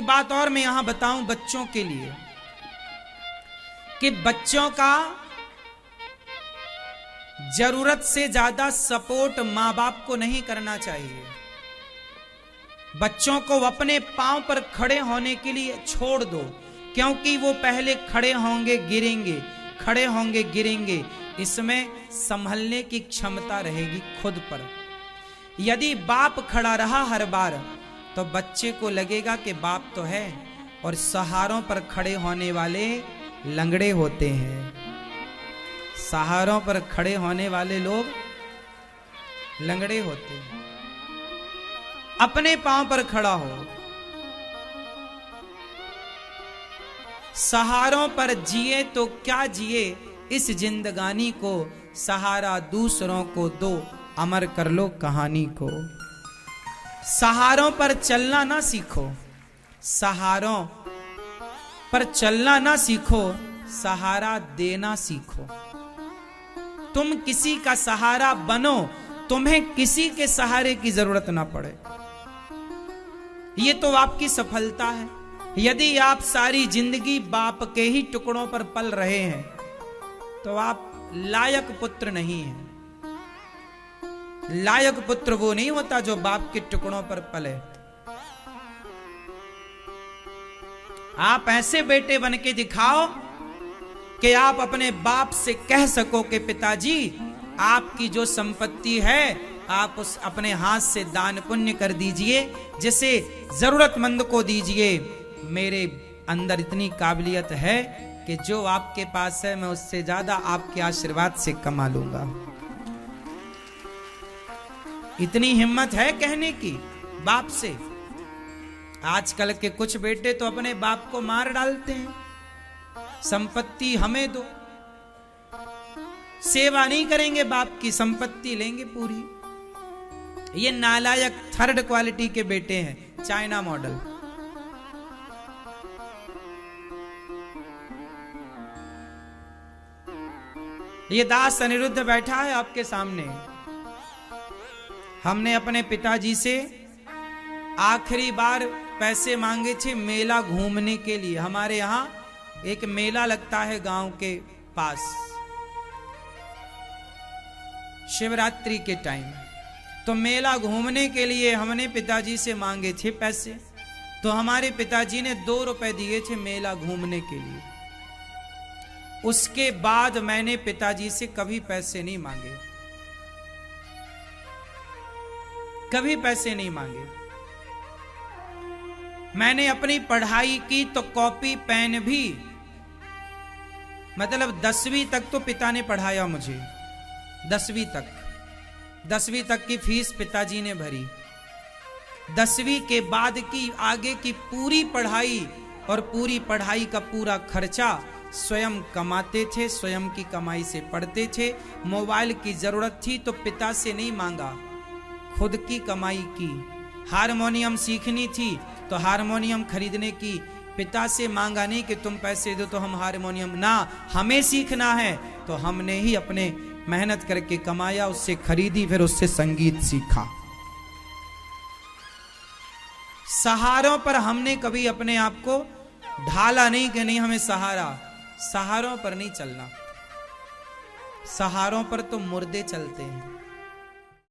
बात और मैं यहां बताऊं बच्चों के लिए कि बच्चों का जरूरत से ज्यादा सपोर्ट मां बाप को नहीं करना चाहिए। बच्चों को अपने पांव पर खड़े होने के लिए छोड़ दो, क्योंकि वो पहले खड़े होंगे गिरेंगे, खड़े होंगे गिरेंगे। इसमें संभलने की क्षमता रहेगी खुद पर। यदि बाप खड़ा रहा हर बार तो बच्चे को लगेगा कि बाप तो है, और सहारों पर खड़े होने वाले लंगड़े होते हैं। सहारों पर खड़े होने वाले लोग लंगड़े होते हैं। अपने पांव पर खड़ा हो। सहारों पर जिए तो क्या जिए, इस जिंदगानी को सहारा दूसरों को दो, अमर कर लो कहानी को। सहारों पर चलना ना सीखो, सहारों पर चलना ना सीखो, सहारा देना सीखो। तुम किसी का सहारा बनो, तुम्हें किसी के सहारे की जरूरत ना पड़े। ये तो आपकी सफलता है। यदि आप सारी जिंदगी बाप के ही टुकड़ों पर पल रहे हैं तो आप लायक पुत्र नहीं हैं। लायक पुत्र वो नहीं होता जो बाप के टुकड़ों पर पले। आप ऐसे बेटे बन के दिखाओ कि आप अपने बाप से कह सको कि पिताजी आपकी जो संपत्ति है आप उस अपने हाथ से दान पुण्य कर दीजिए, जिसे जरूरतमंद को दीजिए। मेरे अंदर इतनी काबिलियत है कि जो आपके पास है मैं उससे ज्यादा आपके आशीर्वाद से कमा लूंगा। इतनी हिम्मत है कहने की बाप से। आजकल के कुछ बेटे तो अपने बाप को मार डालते हैं, संपत्ति हमें दो। सेवा नहीं करेंगे बाप की, संपत्ति लेंगे पूरी। ये नालायक थर्ड क्वालिटी के बेटे हैं, चाइना मॉडल। ये दास अनिरुद्ध बैठा है आपके सामने। हमने अपने पिताजी से आखिरी बार पैसे मांगे थे मेला घूमने के लिए। हमारे यहां एक मेला लगता है गांव के पास शिवरात्रि के टाइम, तो मेला घूमने के लिए हमने पिताजी से मांगे थे पैसे। तो हमारे पिताजी ने 2 रुपए दिए थे मेला घूमने के लिए। उसके बाद मैंने पिताजी से कभी पैसे नहीं मांगे, कभी पैसे नहीं मांगे। मैंने अपनी पढ़ाई की तो कॉपी पेन भी, मतलब 10वीं तक तो पिता ने पढ़ाया मुझे। 10वीं तक की फीस पिताजी ने भरी। 10वीं के बाद की आगे की पूरी पढ़ाई और पूरी पढ़ाई का पूरा खर्चा स्वयं कमाते थे, स्वयं की कमाई से पढ़ते थे। मोबाइल की जरूरत थी तो पिता से नहीं मांगा, खुद की कमाई की। हारमोनियम सीखनी थी तो हारमोनियम खरीदने की पिता से मांगा नहीं कि तुम पैसे दो तो हम हारमोनियम, ना, हमें सीखना है तो हमने ही अपने मेहनत करके कमाया, उससे खरीदी, फिर उससे संगीत सीखा। सहारों पर हमने कभी अपने आप को ढाला नहीं कि नहीं हमें सहारा। सहारों पर नहीं चलना, सहारों पर तो मुर्दे चलते हैं।